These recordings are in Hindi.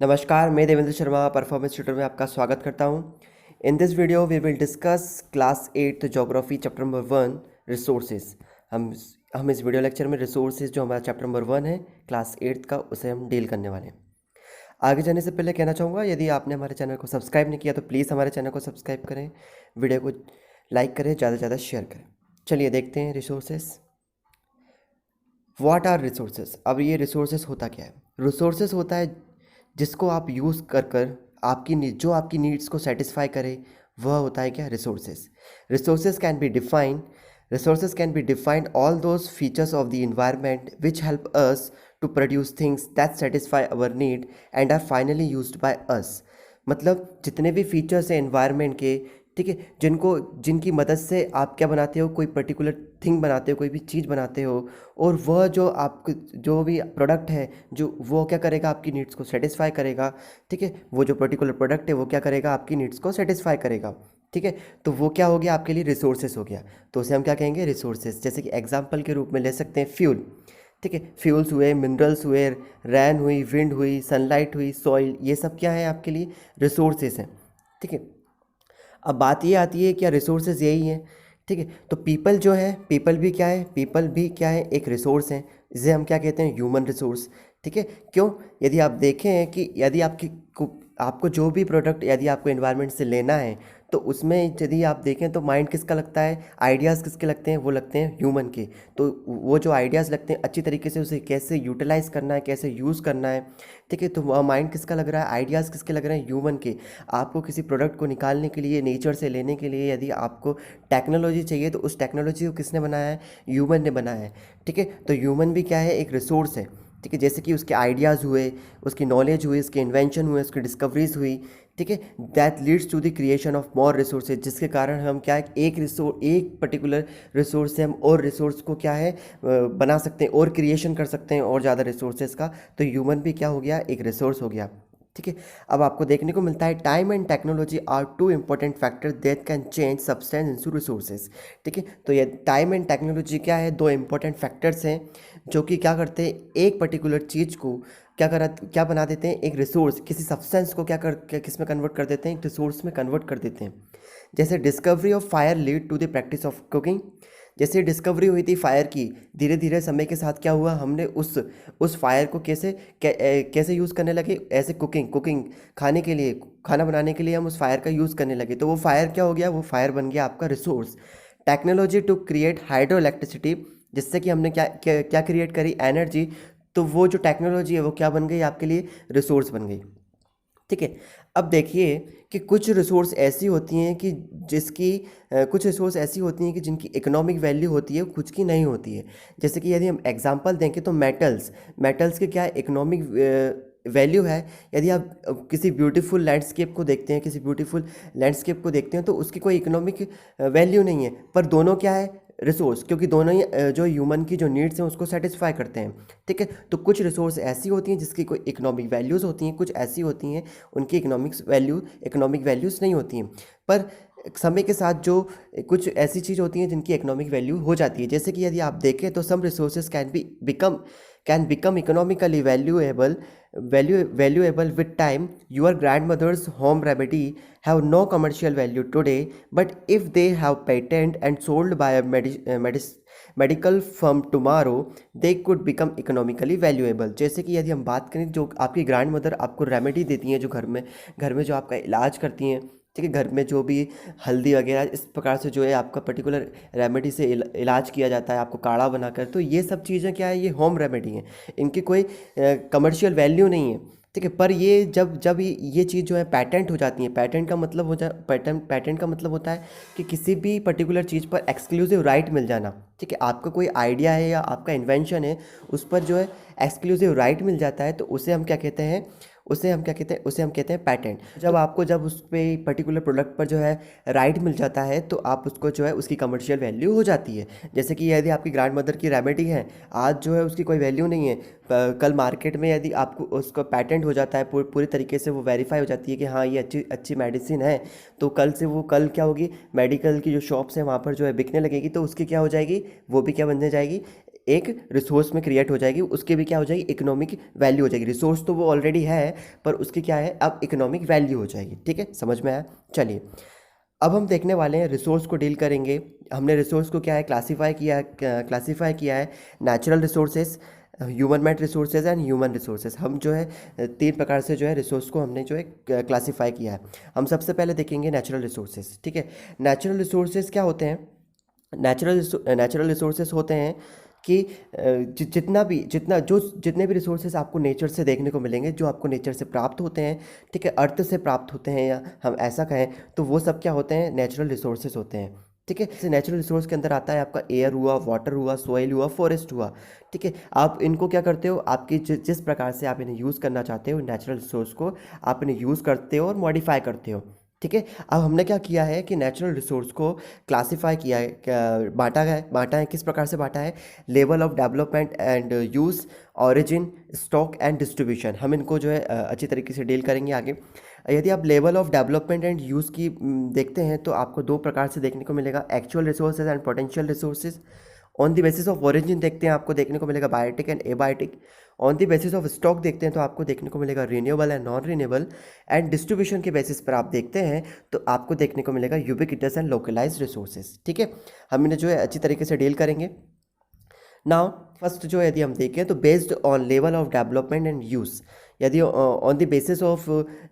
नमस्कार, मैं देवेंद्र शर्मा परफॉर्मेंस ट्यूटर में आपका स्वागत करता हूं। In this video we will discuss class 8 geography chapter number 1 resources. हम इस वीडियो लेक्चर में रिसोर्सेज जो हमारा चैप्टर नंबर 1 है क्लास 8 का, उसे हम डील करने वाले हैं। आगे जाने से पहले कहना चाहूँगा, यदि आपने हमारे चैनल को सब्सक्राइब नहीं किया तो प्लीज़ हमारे चैनल को सब्सक्राइब करें, वीडियो को लाइक करें, ज़्यादा से ज़्यादा शेयर करें। चलिए देखते हैं रिसोर्सेज। What are resources. अब ये रिसोर्सेज होता क्या है? रिसोर्सेज होता है जिसको आप यूज़ कर कर जो आपकी नीड्स को सेटिस्फाई करे, वह होता है क्या? Resources. Resources can be defined resources can be defined all those features of the environment which help us to produce things that satisfy our need and are finally used by us. मतलब जितने भी फीचर्स हैं एनवायरनमेंट के, ठीक है, जिनकी मदद से आप क्या बनाते हो, कोई पर्टिकुलर थिंग बनाते हो, कोई भी चीज़ बनाते हो, और वह जो भी प्रोडक्ट है, जो वो क्या करेगा, आपकी नीड्स को सेटिस्फाई करेगा। ठीक है, वो जो पर्टिकुलर प्रोडक्ट है वो क्या करेगा, आपकी नीड्स को सेटिस्फाई करेगा। ठीक है, तो वो क्या हो गया, आपके लिए रिसोर्सेज हो गया। तो उसे हम क्या कहेंगे? रिसोर्सेज। जैसे कि एग्जाम्पल के रूप में ले सकते हैं फ्यूल। ठीक है, फ्यूल्स हुए, मिनरल्स हुए, रैन हुई, विंड हुई, सनलाइट हुई, सॉइल, ये सब क्या है आपके लिए? रिसोर्सेज हैं। ठीक है, अब बात ये आती है, क्या रिसोर्सेज यही हैं? ठीक है, तो पीपल भी क्या है? एक रिसोर्स है। इसे हम क्या कहते हैं? Human resource. ठीक है, क्यों? यदि आप देखें कि यदि आपको जो भी प्रोडक्ट यदि आपको एनवायरनमेंट से लेना है, तो उसमें यदि आप देखें तो माइंड किसका लगता है, आइडियाज़ किसके लगते हैं? वो लगते हैं ह्यूमन के। तो वो जो आइडियाज़ लगते हैं, अच्छी तरीके से उसे कैसे यूटिलाइज़ करना है, कैसे यूज़ करना है, ठीक है, तो माइंड किसका लग रहा है, आइडियाज़ किसके लग रहे हैं? ह्यूमन के। आपको किसी प्रोडक्ट को निकालने के लिए, नेचर से लेने के लिए यदि आपको टेक्नोलॉजी चाहिए, तो उस टेक्नोलॉजी को किसने बनाया है? ह्यूमन ने बनाया है। ठीक है, तो ह्यूमन भी क्या है? एक रिसोर्स है। ठीक है, जैसे कि उसके आइडियाज़ हुए, उसकी नॉलेज हुई, उसके इन्वेंशन हुए, उसकी डिस्कवरीज हुई। ठीक है, that leads to the creation of more resources, जिसके कारण हम क्या है, एक पर्टिकुलर रिसोर्स से हम और रिसोर्स को क्या है, बना सकते हैं और क्रिएशन कर सकते हैं और ज़्यादा रिसोर्सेज का। तो ह्यूमन भी क्या हो गया? एक रिसोर्स हो गया। ठीक है, अब आपको देखने को मिलता है time and technology are two important factor that can change substance into resources. ठीक है, तो ये टाइम एंड टेक्नोलॉजी क्या है? दो इंपॉर्टेंट फैक्टर्स हैं जो कि क्या करते हैं, एक पर्टिकुलर चीज़ को क्या बना देते हैं, एक रिसोर्स, किसी सब्सटेंस को किस में कन्वर्ट कर देते हैं? एक रिसोर्स में कन्वर्ट कर देते हैं। जैसे discovery of fire lead to the practice of cooking. जैसे डिस्कवरी हुई थी फायर की, धीरे धीरे समय के साथ क्या हुआ, हमने उस फायर को कैसे यूज़ करने लगे? ऐसे कुकिंग खाना बनाने के लिए हम उस फायर का यूज़ करने लगे। तो वो फायर क्या हो गया? वो फायर बन गया आपका resource. Technology to create hydro electricity, जिससे कि हमने क्या क्रिएट करी? एनर्जी। तो वो जो टेक्नोलॉजी है वो क्या बन गई आपके लिए? रिसोर्स बन गई। ठीक है, अब देखिए कि कुछ रिसोर्स ऐसी होती हैं कि कुछ रिसोर्स ऐसी होती हैं कि जिनकी इकोनॉमिक वैल्यू होती है, कुछ की नहीं होती है। जैसे कि यदि हम एग्जांपल देंगे तो मेटल्स के क्या इकोनॉमिक वैल्यू है। यदि आप किसी ब्यूटीफुल लैंडस्केप को देखते हैं तो उसकी कोई इकोनॉमिक वैल्यू नहीं है, पर दोनों क्या है? रिसोर्स, क्योंकि दोनों ही जो ह्यूमन की जो नीड्स हैं उसको सेटिस्फाई करते हैं। ठीक है, तो कुछ रिसोर्स ऐसी होती हैं जिसकी कोई इकोनॉमिक वैल्यूज़ होती हैं, कुछ ऐसी होती हैं उनकी इकोनॉमिक वैल्यूज़ नहीं होती हैं। पर समय के साथ जो कुछ ऐसी चीज़ होती हैं जिनकी इकोनॉमिक वैल्यू हो जाती है। जैसे कि यदि आप देखें तो some resources can become economically valuable with time. Your grandmother's home remedy have no commercial value today, but if they have patent and sold by a medical firm tomorrow, they could become economically valuable। जैसे कि यदि हम बात करें, जो आपकी ग्रैंड मदर आपको रेमेडी देती हैं, जो घर में जो आपका इलाज करती हैं, ठीक है, घर में जो भी हल्दी वगैरह इस प्रकार से जो है आपका पर्टिकुलर रेमेडी से इलाज किया जाता है, आपको काढ़ा बनाकर, तो ये सब चीज़ें क्या है? ये होम रेमेडी हैं, इनकी कोई कमर्शियल वैल्यू नहीं है। ठीक है, पर ये जब ये चीज़ जो है पैटेंट हो जाती है, पैटेंट का मतलब होता है कि किसी भी पर्टिकुलर चीज़ पर एक्सक्लूसिव राइट मिल जाना। ठीक है, आपका कोई आइडिया है या आपका इन्वेंशन है, उस पर जो है एक्सक्लूसिव राइट मिल जाता है, तो उसे हम कहते हैं पैटेंट। जब उस पे पर्टिकुलर प्रोडक्ट पर जो है राइट मिल जाता है, तो आप उसको जो है उसकी कमर्शियल वैल्यू हो जाती है। जैसे कि यदि आपकी ग्रैंड मदर की रेमेडी है, आज जो है उसकी कोई वैल्यू नहीं है, कल मार्केट में यदि आपको उसका पैटेंट हो जाता है, पूरी तरीके से वो वेरीफाई हो जाती है कि हाँ ये अच्छी मेडिसिन है, तो कल क्या होगी, मेडिकल की जो शॉप्स हैं वहाँ पर जो है बिकने लगेगी, तो उसकी क्या हो जाएगी? वो भी क्या बनने जाएगी? एक रिसोर्स में क्रिएट हो जाएगी, उसकी भी क्या हो जाएगी, इकोनॉमिक वैल्यू हो जाएगी। रिसोर्स तो वो ऑलरेडी है, पर उसकी क्या है, अब इकोनॉमिक वैल्यू हो जाएगी। ठीक है, समझ में आया। चलिए अब हम देखने वाले हैं, रिसोर्स को डील करेंगे। हमने रिसोर्स को क्या है, क्लासीफाई किया है natural resources, human made resources and human resources. हम जो है तीन प्रकार से जो है रिसोर्स को हमने जो है क्लासीफाई किया है। हम सबसे पहले देखेंगे नेचुरल रिसोर्सेज। ठीक है, नेचुरल रिसोर्सेज क्या होते हैं, नेचुरल रिसोर्सेज होते हैं कि जितने भी रिसोर्सेज आपको नेचर से देखने को मिलेंगे, जो आपको नेचर से प्राप्त होते हैं, ठीक है, अर्थ से प्राप्त होते हैं, या हम ऐसा कहें तो वो सब क्या होते हैं, नेचुरल रिसोर्सेज होते हैं। ठीक है, जैसे नेचुरल रिसोर्स के अंदर आता है आपका एयर हुआ, वाटर हुआ, सॉइल हुआ, फॉरेस्ट हुआ। ठीक है, आप इनको क्या करते हो, आपकी जिस प्रकार से आप इन्हें यूज़ करना चाहते हो, नेचुरल रिसोर्स को आप इन्हें यूज़ करते हो और मॉडिफाई करते हो। ठीक है, अब हमने क्या किया है कि नेचुरल रिसोर्स को क्लासिफाई किया है, बांटा है किस प्रकार से बांटा है, level of development and use, origin, stock and distribution. हम इनको जो है अच्छी तरीके से डील करेंगे आगे। यदि आप level of development and use की देखते हैं तो आपको दो प्रकार से देखने को मिलेगा, actual resources and potential resources. On the basis of origin देखते हैं, आपको देखने को मिलेगा biotic and abiotic. On the basis of stock देखते हैं तो आपको देखने को मिलेगा renewable and non renewable. And distribution के बेसिस पर आप देखते हैं तो आपको देखने को मिलेगा यूबिक्विटस एंड लोकलाइज्ड रिसोर्सेज। ठीक है, हम इन्हें जो है अच्छी तरीके से डील करेंगे। नाउ फर्स्ट जो है यदि हम देखें तो based on level of development and use, यदि on the basis of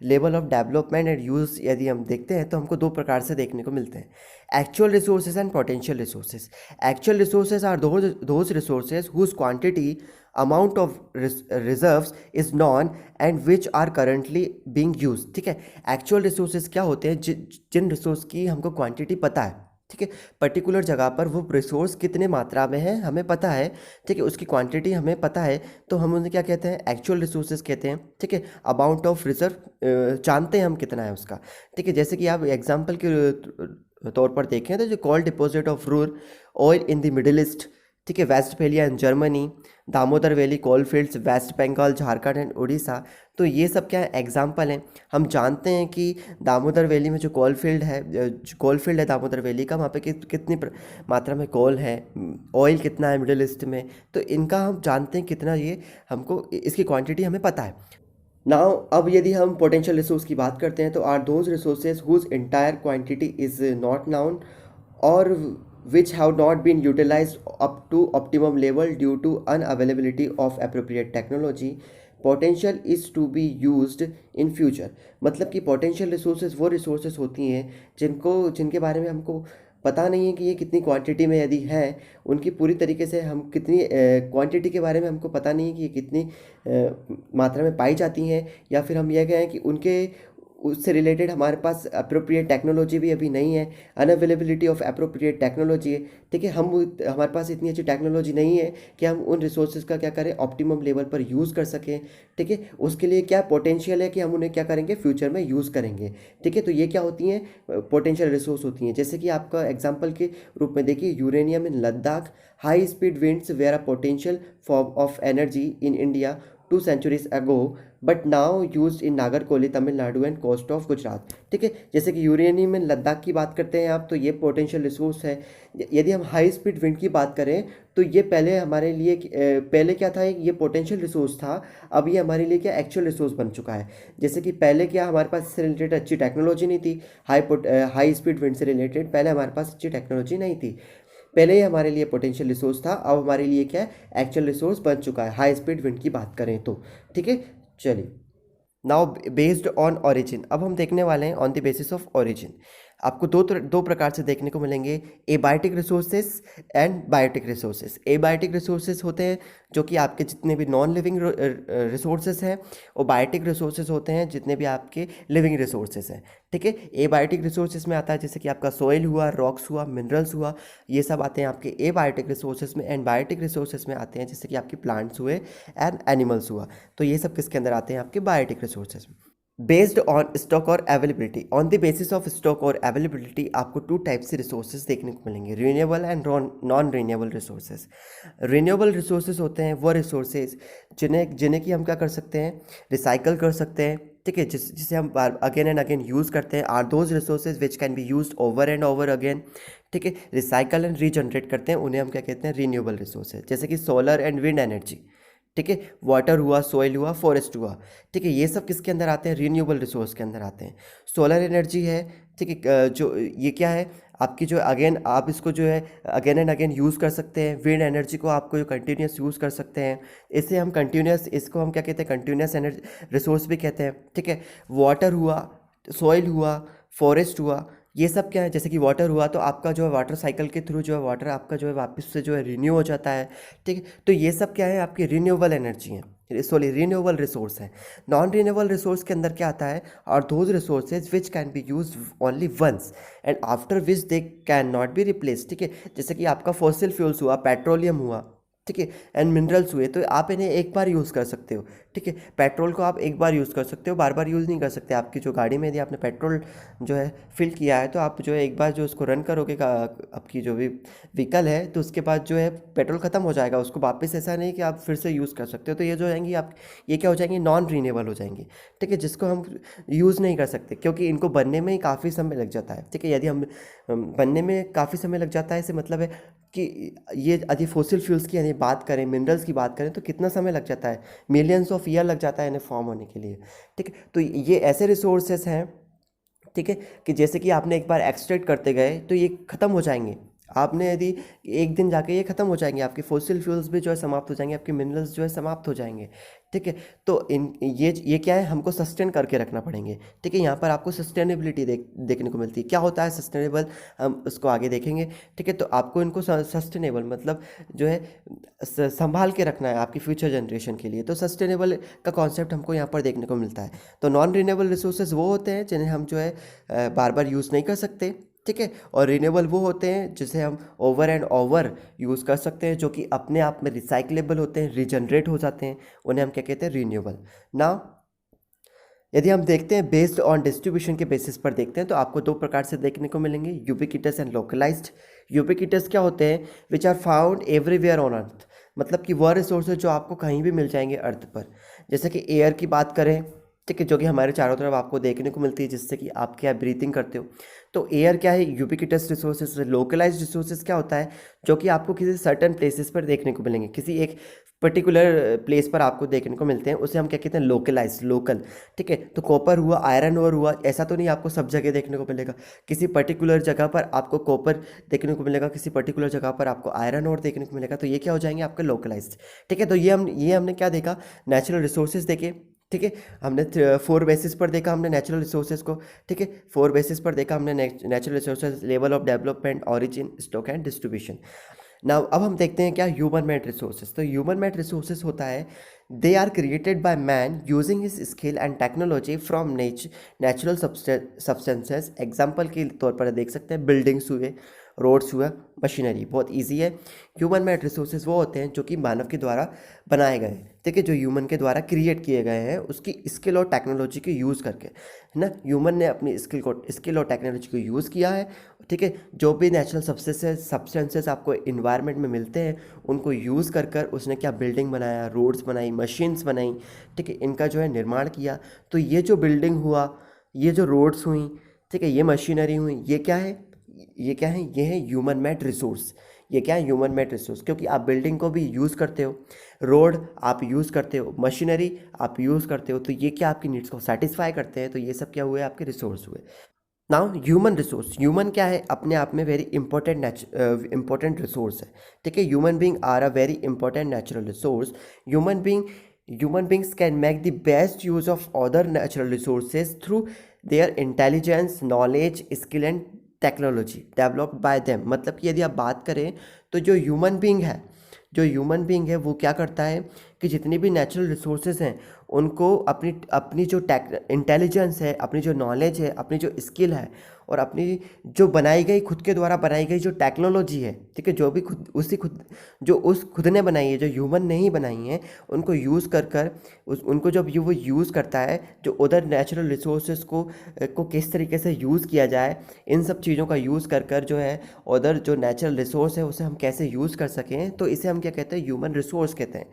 level of development and use यदि हम देखते हैं तो हमको दो प्रकार से देखने को मिलते हैं, actual resources and potential resources. Actual resources are those resources whose quantity amount of reserves is known and which are currently being use. ठीक है, एक्चुअल रिसोर्सेज क्या होते हैं, जिन रिसोर्स की हमको क्वांटिटी पता है। ठीक है, पर्टिकुलर जगह पर वो रिसोर्स कितने मात्रा में है हमें पता है। ठीक है, उसकी क्वांटिटी हमें पता है, तो हम उन्हें क्या कहते हैं, एक्चुअल रिसोर्सेज कहते हैं। ठीक है, अमाउंट ऑफ रिजर्व जानते हैं हम कितना है उसका। ठीक है, जैसे कि आप एग्जांपल के तौर पर देखें तो जो coal deposit of Ruhr oil in the Middle East, ठीक है, Westphalia in Germany, Damodar valley coal fields West Bengal, Jharkhand and Orissa. तो ये सब क्या एग्जाम्पल हैं। हम जानते हैं कि दामोदर वैली में जो कोल फील्ड है दामोदर वैली का, वहाँ पे कितनी मात्रा में कोल है, ऑयल कितना है मिडिल ईस्ट में, तो इनका हम जानते हैं कितना, ये हमको इसकी क्वांटिटी हमें पता है। नाउ अब यदि हम पोटेंशियल रिसोर्स की बात करते हैं तो are those resources whose entire quantity is not known और which have not been utilized up to optimum level due to unavailability of appropriate technology. Potential is to be used in future। मतलब कि potential resources वो resources होती हैं जिनके बारे में हमको पता नहीं है कि ये कितनी क्वांटिटी में यदि है, उनकी पूरी तरीके से हम कितनी क्वांटिटी के बारे में हमको पता नहीं है कि ये कितनी मात्रा में पाई जाती हैं, या फिर हम यह कहें कि उनके उससे रिलेटेड हमारे पास अप्रोप्रिएट टेक्नोलॉजी भी अभी नहीं है, अनअवेलेबिलिटी ऑफ अप्रोप्रिएट टेक्नोलॉजी है। ठीक है, हमारे पास इतनी अच्छी टेक्नोलॉजी नहीं है कि हम उन रिसोर्सेज का क्या करें, ऑप्टिमम लेवल पर यूज़ कर सकें। ठीक है, उसके लिए क्या पोटेंशियल है कि हम उन्हें क्या करेंगे, फ्यूचर में यूज़ करेंगे। ठीक है, तो ये क्या होती हैं, पोटेंशियल रिसोर्स होती हैं। जैसे कि आपका एग्जाम्पल के रूप में देखिए, uranium in Ladakh, high speed winds were a potential form of energy in India 2 centuries ago but now use in Nagercoil Tamil Nadu and coast of Gujarat. ठीक है, जैसे कि यूरेनियम में लद्दाख की बात करते हैं आप, तो ये पोटेंशियल रिसोर्स है। यदि हम हाई स्पीड विंड की बात करें तो ये पहले हमारे लिए पहले क्या था, ये पोटेंशियल रिसोर्स था, अब ये हमारे लिए क्या एक्चुअल रिसोर्स बन चुका है। जैसे कि पहले क्या हमारे पास इससे रिलेटेड अच्छी टेक्नोलॉजी नहीं थी, हाई स्पीड विंड से रिलेटेड पहले हमारे पास अच्छी टेक्नोलॉजी नहीं थी, पहले ही हमारे लिए पोटेंशियल रिसोर्स था, अब हमारे लिए क्या है, एक्चुअल रिसोर्स बन चुका है, हाई स्पीड विंड की बात करें तो। ठीक है, चलिए नाउ बेस्ड ऑन ओरिजिन, अब हम देखने वाले हैं on the basis of origin. आपको दो प्रकार से देखने को मिलेंगे, abiotic resources and biotic resources. Abiotic resources होते हैं जो कि आपके जितने भी नॉन लिविंग रिसोर्सेज हैं, और बायोटिक रिसोर्सेज होते हैं जितने भी आपके लिविंग रिसोर्सेज हैं। ठीक है, एबायोटिक रिसोर्सेज में आता है जैसे कि आपका सॉइल हुआ, रॉक्स हुआ, मिनरल्स हुआ, ये सब आते हैं आपके एबायोटिक रिसोर्सेज में। एंड बायोटिक रिसोर्सेज में आते हैं जैसे कि आपके प्लांट्स हुए एंड एनिमल्स हुआ, तो ये सब किसके अंदर आते हैं, आपके बायोटिक रिसोर्सेज में। बेस्ड ऑन स्टॉक और availability, on the basis of stock और अवेलेबिलिटी आपको टू टाइप से रिसोर्सेज देखने को मिलेंगे, renewable and non renewable resources. Renewable resources होते हैं वो रिसोर्सेज जिन्हें जिन्हें कि हम क्या कर सकते हैं, रिसाइकल कर सकते हैं, ठीक है, जिसे हम अगेन एंड अगेन यूज़ करते हैं, are those resources which can be used over and over again, ठीक है, रिसाइकल एंड रीजनरेट करते हैं, उन्हें हम क्या कहते हैं, रीन्यूएबल रिसोर्सेज, जैसे कि सोलर एंड विंड एनर्जी, ठीक है, वाटर हुआ, सॉइल हुआ, फॉरेस्ट हुआ, ठीक है, ये सब किसके अंदर आते हैं, रीन्यूएबल रिसोर्स के अंदर आते हैं। सोलर एनर्जी है, ठीक है, जो ये क्या है आपकी, जो अगेन आप इसको जो है अगेन एंड अगेन यूज़ कर सकते हैं। विंड एनर्जी को आपको जो कंटिन्यूस यूज़ कर सकते हैं, इसे हम कंटिन्यूस, इसको हम क्या कहते हैं, कंटिन्यूस एनर्जी रिसोर्स भी कहते हैं, ठीक है। वाटर हुआ, सॉइल हुआ, फॉरेस्ट हुआ, ये सब क्या है, जैसे कि वाटर हुआ तो आपका जो है वाटर साइकिल के थ्रू जो है वाटर आपका जो है वापस से जो है रिन्यू हो जाता है, ठीक है। तो ये सब क्या है, आपकी रिन्यूएबल एनर्जी है, सॉरी रिन्यूएबल रिसोर्स है। नॉन रिन्यूएबल रिसोर्स के अंदर क्या आता है, और those resources which can be use only once and after which they can not be replace, ठीक है। जैसे कि आपका फॉसिल फ्यूल्स हुआ, पेट्रोलियम हुआ, ठीक है, एंड मिनरल्स हुए, तो आप इन्हें एक बार यूज़ कर सकते हो, ठीक है। पेट्रोल को आप एक बार यूज़ कर सकते हो, बार बार यूज़ नहीं कर सकते। आपकी जो गाड़ी में यदि आपने पेट्रोल जो है फिल किया है, तो आप जो है एक बार जो उसको रन करोगे आपकी जो भी व्हीकल है, तो उसके बाद जो है पेट्रोल ख़त्म हो जाएगा, उसको वापस ऐसा नहीं कि आप फिर से यूज़ कर सकते हो। तो ये जो जाएंगी आप, ये क्या हो जाएंगी, नॉन रीनेबल हो जाएंगी, ठीक है, जिसको हम यूज़ नहीं कर सकते, क्योंकि इनको बनने में ही काफ़ी समय लग जाता है, ठीक है। यदि हम बनने में काफ़ी समय लग जाता है, इससे मतलब है कि ये यदि फॉसिल फ्यूल्स की यदि बात करें, मिनरल्स की बात करें, तो कितना समय लग जाता है, मिलियंस ऑफ ईयर लग जाता है इन्हें फॉर्म होने के लिए, ठीक है। तो ये ऐसे रिसोर्सेस हैं, ठीक है, कि जैसे कि आपने एक बार एक्सट्रैक्ट करते गए तो ये ख़त्म हो जाएंगे। आपने यदि एक दिन जाके ये ख़त्म हो जाएंगे, आपके फॉसिल फ्यूल्स भी जो है समाप्त हो जाएंगे, आपके मिनरल्स जो है समाप्त हो जाएंगे, ठीक है। तो इन ये क्या है, हमको सस्टेन करके रखना पड़ेंगे, ठीक है। यहाँ पर आपको सस्टेनेबिलिटी देखने को मिलती है। क्या होता है सस्टेनेबल, हम उसको आगे देखेंगे, ठीक है। तो आपको इनको सस्टेनेबल मतलब जो है संभाल के रखना है आपकी फ्यूचर जनरेशन के लिए। तो सस्टेनेबल का कॉन्सेप्ट हमको यहाँ पर देखने को मिलता है। तो नॉन रिन्यूएबल रिसोर्सेज वो होते हैं जिन्हें हम जो है बार बार यूज़ नहीं कर सकते, ठीक है। और रिन्यूएबल वो होते हैं जिसे हम ओवर एंड ओवर यूज़ कर सकते हैं, जो कि अपने आप में रिसाइकलेबल होते हैं, रीजनरेट हो जाते हैं, उन्हें हम क्या कहते हैं, रिन्यूएबल। नाउ यदि हम देखते हैं बेस्ड ऑन डिस्ट्रीब्यूशन के बेसिस पर देखते हैं, तो आपको दो प्रकार से देखने को मिलेंगे, यूबिक्विटस एंड लोकलाइज्ड। यूबिक्विटस क्या होते हैं, which are found everywhere on earth, मतलब कि वह रिसोर्सेज जो आपको कहीं भी मिल जाएंगे अर्थ पर। जैसे कि एयर की बात करें, ठीक है, जो कि हमारे चारों तरफ आपको देखने को मिलती है, जिससे कि आप क्या ब्रीथिंग करते हो। तो एयर क्या है, यूबिक्विटस रिसोर्सेज। लोकलाइज्ड रिसोर्सेज क्या होता है, जो कि आपको किसी सर्टन प्लेसेस पर देखने को मिलेंगे, किसी एक पर्टिकुलर प्लेस पर आपको देखने को मिलते हैं, उसे हम क्या कहते हैं, लोकलाइज, लोकल, ठीक है। तो कॉपर हुआ, आयरन ओर हुआ, ऐसा तो नहीं आपको सब जगह देखने को मिलेगा, किसी पर्टिकुलर जगह पर आपको कॉपर देखने को मिलेगा, किसी पर्टिकुलर जगह पर आपको आयरन ओर देखने को मिलेगा। तो ये क्या हो जाएंगे, आपके लोकलाइज्ड, ठीक है। तो ये हमने क्या देखा, नेचुरल रिसोर्सेज देखे, ठीक है। हमने 4 बेसिस पर देखा हमने नेचुरल रिसोर्सेज को, ठीक है। 4 बेसिस पर देखा हमने natural resources, level of development, origin, stock and distribution. Now अब हम देखते हैं क्या ह्यूमन मेड रिसोर्सेज। तो ह्यूमन मेड रिसोर्सेज होता है, they are created by man using his skill and technology from natural substances. Example के तौर पर देख सकते हैं, बिल्डिंग्स हुए, रोड्स हुआ, मशीनरी, बहुत इजी है। ह्यूमन मेड रिसोर्सेज वो होते हैं जो कि मानव के द्वारा बनाए गए, ठीक है, जो ह्यूमन के द्वारा क्रिएट किए गए हैं, उसकी स्किल और टेक्नोलॉजी को यूज़ करके, है ना। ह्यूमन ने अपनी स्किल और टेक्नोलॉजी को यूज़ किया है, ठीक है। जो भी नेचुरल सब्सटेंसेस आपको इन्वायरमेंट में मिलते हैं, उनको यूज़ कर कर उसने क्या बिल्डिंग बनाया, रोड्स बनाई, मशीन्स बनाई, ठीक है, इनका जो है निर्माण किया। तो ये जो बिल्डिंग हुआ, ये जो रोड्स हुई, ठीक है, ये मशीनरी हुई, ये क्या है, ये क्या है, ये है ह्यूमन मेड रिसोर्स। ये क्या है, ह्यूमन मेड रिसोर्स, क्योंकि आप बिल्डिंग को भी यूज़ करते हो, रोड आप यूज़ करते हो, मशीनरी आप यूज़ करते हो, तो ये क्या आपकी नीड्स को सेटिस्फाई करते हैं। तो ये सब क्या हुए, आपके रिसोर्स हुए। नाउ ह्यूमन रिसोर्स, ह्यूमन क्या है, अपने आप में वेरी इंपॉर्टेंट रिसोर्स है, ठीक है। Human being are a very important natural resource. Human beings can make the best use of other natural resources through their intelligence, knowledge, skill and technology developed by them. मतलब कि यदि आप बात करें, तो जो ह्यूमन बींग है वो क्या करता है कि जितनी भी नेचुरल रिसोर्सेज हैं उनको अपनी अपनी जो इंटेलिजेंस है, अपनी जो नॉलेज है, अपनी जो स्किल है और अपनी जो बनाई गई खुद के द्वारा बनाई गई जो टेक्नोलॉजी है, ठीक है, जो भी खुद ने बनाई है, जो ह्यूमन ने ही बनाई है, उनको यूज़ कर कर उनको जब वो यूज़ करता है, जो उधर नेचुरल रिसोर्सेज को किस तरीके से यूज़ किया जाए, इन सब चीज़ों का यूज़ कर कर जो है उधर जो नेचुरल रिसोर्स है उसे हम कैसे यूज़ कर सकें, तो इसे हम क्या कहते हैं, ह्यूमन रिसोर्स कहते हैं।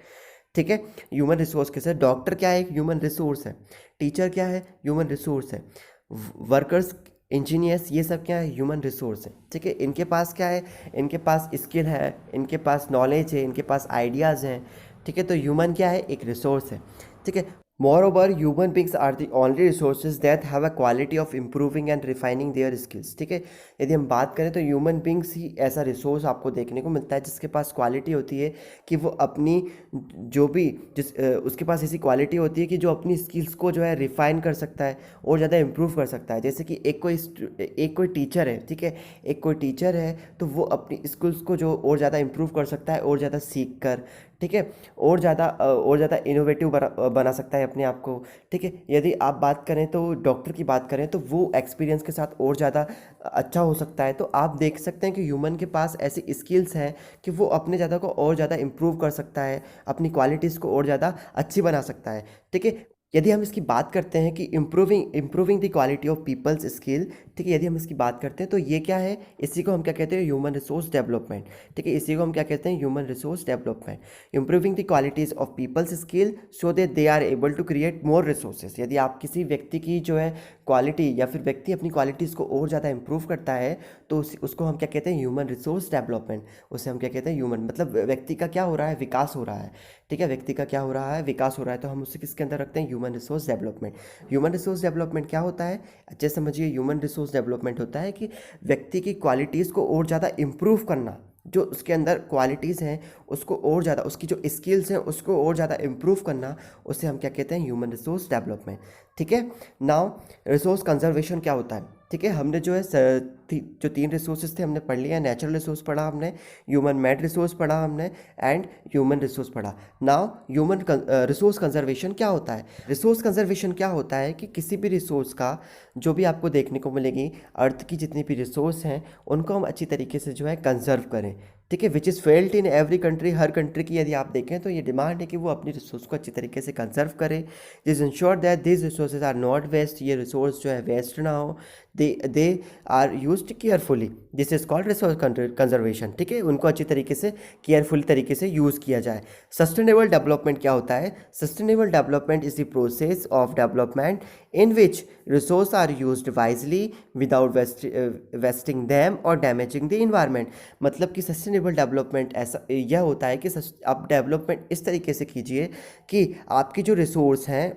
ठीक है, ह्यूमन रिसोर्स कैसे, डॉक्टर क्या है, एक ह्यूमन रिसोर्स है। टीचर क्या है, ह्यूमन रिसोर्स है। वर्कर्स, इंजीनियर्स, ये सब क्या है, ह्यूमन रिसोर्स है। ठीक है, इनके पास क्या है, इनके पास स्किल है, इनके पास नॉलेज है, इनके पास आइडियाज़ हैं। ठीक है, तो ह्यूमन क्या है, एक रिसोर्स है। ठीक है, moreover human beings are the only resources that have a quality of improving and refining their skills. ठीक है, यदि हम बात करें तो ह्यूमन बींग्स ही ऐसा रिसोर्स आपको देखने को मिलता है जिसके पास क्वालिटी होती है कि वो अपनी जो भी उसके पास ऐसी क्वालिटी होती है कि जो अपनी स्किल्स को जो है रिफाइन कर सकता है और ज़्यादा इम्प्रूव कर सकता है। जैसे कि एक कोई टीचर है, ठीक है, एक कोई टीचर है तो वो अपनी स्किल्स को जो और ज़्यादा इम्प्रूव कर सकता है और ज़्यादा सीख कर, ठीक है, और ज़्यादा इनोवेटिव बना सकता है अपने आप को। ठीक है, यदि आप बात करें तो डॉक्टर की बात करें तो वो एक्सपीरियंस के साथ और ज़्यादा अच्छा हो सकता है। तो आप देख सकते हैं कि ह्यूमन के पास ऐसी स्किल्स हैं कि वो अपने ज़्यादा को और ज़्यादा इम्प्रूव कर सकता है, अपनी क्वालिटीज़ को और ज़्यादा अच्छी बना सकता है। ठीक है, यदि हम इसकी बात करते हैं कि improving the quality of people's skill, ठीक है, यदि हम इसकी बात करते हैं तो ये क्या है, इसी को हम क्या कहते हैं, ह्यूमन रिसोर्स डेवलपमेंट। ठीक है, इसी को हम क्या कहते हैं, human resource development. Improving the qualities of people's skill so that they are able to create more resources. यदि आप किसी व्यक्ति की जो है क्वालिटी या फिर व्यक्ति अपनी क्वालिटीज़ को और ज़्यादा इंप्रूव करता है तो उसको हम क्या कहते हैं, ह्यूमन रिसोर्स डेवलपमेंट। उसे हम क्या कहते हैं, ह्यूमन, मतलब व्यक्ति का क्या हो रहा है, विकास हो रहा है। ठीक है, व्यक्ति का क्या हो रहा है, विकास हो रहा है, तो हम उसे किसके अंदर रखते हैं, human resource development. Human resource development क्या होता है, अच्छे समझिए, ह्यूमन रिसोर्स डेवलपमेंट होता है कि व्यक्ति की क्वालिटीज़ को और ज़्यादा इम्प्रूव करना, जो उसके अंदर क्वालिटीज़ हैं उसको और ज़्यादा, उसकी जो स्किल्स हैं उसको और ज़्यादा इम्प्रूव करना, उसे हम क्या कहते हैं, ह्यूमन रिसोर्स डेवलपमेंट। ठीक है, नाउ रिसोर्स कंजर्वेशन क्या होता है। ठीक है, हमने जो है जो 3 रिसोर्सेज थे हमने पढ़ लिया, नेचुरल रिसोर्स पढ़ा हमने, ह्यूमन मेड रिसोर्स पढ़ा हमने एंड ह्यूमन रिसोर्स पढ़ा। नाउ ह्यूमन रिसोर्स कंजर्वेशन क्या होता है। रिसोर्स कंजर्वेशन क्या होता है कि किसी भी रिसोर्स का जो भी आपको देखने को मिलेगी, अर्थ की जितनी भी रिसोर्स हैं उनको हम अच्छी तरीके से जो है कंजर्व करें। ठीक है, which is felt in every country, her country की यदि आप देखें तो ये डिमांड है कि वो अपनी रिसोर्स को अच्छी तरीके से कंजर्व करें। This ensure that this resources are not waste, ये रिसोर्स जो है वेस्ट ना हो, they are used carefully, this is called resource conservation. ठीक है, उनको अच्छी तरीके से केयरफुल तरीके से यूज़ किया जाए। सस्टेनेबल डेवलपमेंट क्या होता है, sustainable development is the process of development in which resources are used wisely without wasting them or damaging the environment। मतलब कि सस्टेनेबल डेवलपमेंट ऐसा यह होता है कि आप डेवलपमेंट इस तरीके से कीजिए कि आपकी जो रिसोर्स हैं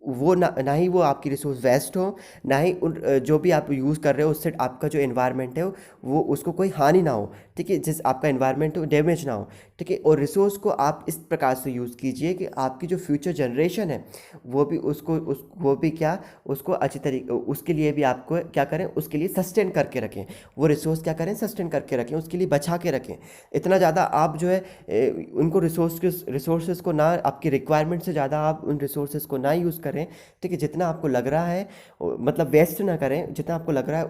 वो ना ही वो आपकी रिसोर्स वेस्ट हो, ना ही उन जो भी आप यूज़ कर रहे हो उससे आपका जो एनवायरनमेंट है वो उसको कोई हानि ना हो। ठीक है, जिस आपका एनवायरनमेंट हो डैमेज ना हो। ठीक है, और रिसोर्स को आप इस प्रकार से यूज़ कीजिए कि आपकी जो फ्यूचर जनरेशन है वो भी वो भी क्या, उसको अच्छी तरीके, उसके लिए भी आपको क्या करें, उसके लिए सस्टेन करके रखें, वो रिसोर्स क्या करें, सस्टेन करके रखें, उसके लिए बचा के रखें। इतना ज़्यादा आप जो है उनको रिसोर्सेज को ना, आपकी रिक्वायरमेंट से ज़्यादा आप उन रिसोर्सेज को ना यूज़ करें। ठीक है, जितना आपको लग रहा है मतलब वेस्ट ना करें, जितना आपको लग रहा है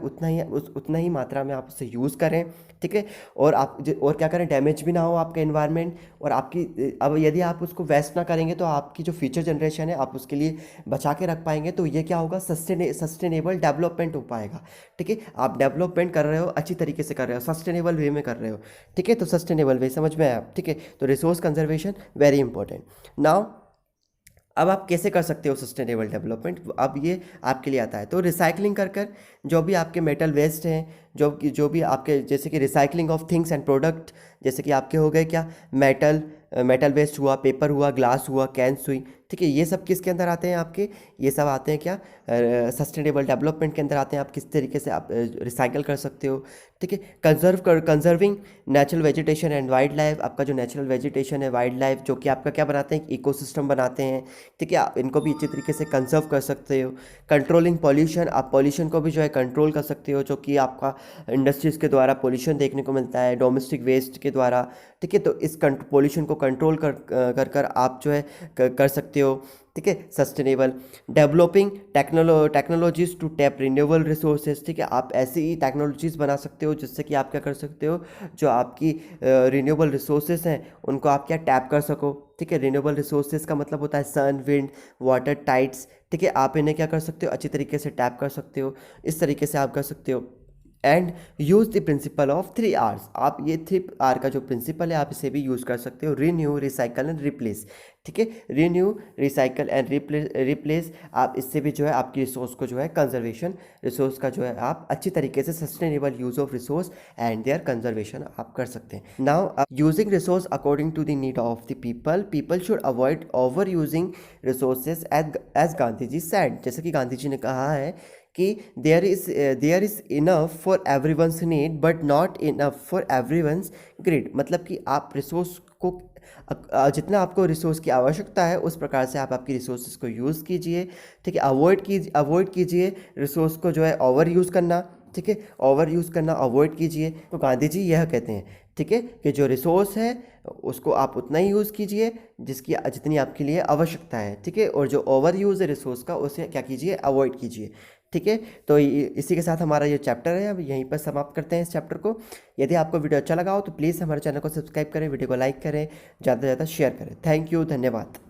उतना ही मात्रा में आप उसे यूज़ करें। ठीक है, और और क्या करें, डैमेज भी ना हो आपका एनवायरनमेंट और आपकी, अब यदि आप उसको वेस्ट ना करेंगे तो आपकी जो फ्यूचर जनरेशन है आप उसके लिए बचा के रख पाएंगे, तो ये क्या होगा, सस्टेनेबल डेवलपमेंट हो पाएगा। ठीक है, आप डेवलपमेंट कर रहे हो, अच्छी तरीके से कर रहे हो, सस्टेनेबल वे में कर रहे हो। ठीक है, तो सस्टेनेबल वे समझ में आया। ठीक है, तो resource conservation very important. Now अब आप कैसे कर सकते हो सस्टेनेबल डेवलपमेंट, अब ये आपके लिए आता है। तो रिसाइकलिंग कर कर जो भी आपके मेटल वेस्ट हैं, जो भी आपके, जैसे कि recycling of things and product, जैसे कि आपके हो गए क्या, मेटल वेस्ट हुआ, पेपर हुआ, ग्लास हुआ, कैंस हुई। ठीक है, ये सब किसके अंदर आते हैं आपके, ये सब आते हैं क्या, सस्टेनेबल डेवलपमेंट के अंदर आते हैं। आप किस तरीके से आप रिसाइकल कर सकते हो। ठीक है, conserving natural vegetation and wild life, आपका जो नेचुरल वेजिटेशन है, वाइल्ड लाइफ, जो कि आपका क्या बनाते हैं, इकोसिस्टम बनाते हैं। ठीक है, आप इनको भी अच्छी तरीके से कंजर्व कर सकते हो। कंट्रोलिंग पॉल्यूशन, आप पॉल्यूशन को भी जो है कंट्रोल कर सकते हो, जो कि आपका इंडस्ट्रीज़ के द्वारा पॉल्यूशन देखने को मिलता है, डोमेस्टिक वेस्ट के द्वारा। ठीक है, तो इस पॉल्यूशन को कंट्रोल कर कर आप जो है कर सकते हो। ठीक है। Sustainable, developing technologies to tap renewable resources, ठीक है। आप ऐसी ही टेक्नोलॉजीज बना सकते हो जिससे कि आप क्या कर सकते हो, जो आपकी रिन्यूएबल रिसोर्सेज हैं उनको आप क्या टैप कर सको, ठीक है। रिन्यूएबल रिसोर्सेज का मतलब होता है सन, विंड, वाटर, टाइड्स, ठीक है। आप इन्हें क्या कर सकते हो, अच्छी तरीके से टैप कर सकते हो, इस तरीके से आप कर सकते हो। And use the principle of 3 Rs, आप ये 3R का जो प्रिंसिपल है आप इसे भी यूज़ कर सकते हो, रीन्यू, रिसाइकल एंड रिप्लेस, ठीक है। रीन्यू, रिसाइकल एंड रिप्लेस, आप इससे भी जो है आपकी रिसोर्स को जो है कंजर्वेशन, रिसोर्स का जो है आप अच्छी तरीके से sustainable use of resource and their conservation आप कर सकते हैं। Now using resource according to the need of the people should avoid over using resources as Gandhi ji said, जैसे कि गांधी जी ने कहा है कि there is enough for everyone's need but not enough for everyone's greed, मतलब कि आप रिसोर्स को जितना आपको रिसोर्स की आवश्यकता है उस प्रकार से आप आपकी रिसोर्सेज को यूज़ कीजिए, ठीक है। अवॉइड कीजिए रिसोर्स को जो है ओवर यूज़ करना, ठीक है। ओवर यूज़ करना अवॉइड कीजिए। तो गांधी जी यह कहते हैं, ठीक है, कि जो रिसोर्स है उसको आप उतना ही यूज़ कीजिए जिसकी जितनी आपके लिए आवश्यकता है, ठीक है। और जो ओवर यूज़ है रिसोर्स का उसे क्या कीजिए, अवॉइड कीजिए, ठीक है। तो इसी के साथ हमारा ये चैप्टर है अब यहीं पर समाप्त करते हैं इस चैप्टर को। यदि आपको वीडियो अच्छा लगा हो तो प्लीज़ हमारे चैनल को सब्सक्राइब करें, वीडियो को लाइक करें, ज़्यादा से ज़्यादा शेयर करें। थैंक यू, धन्यवाद।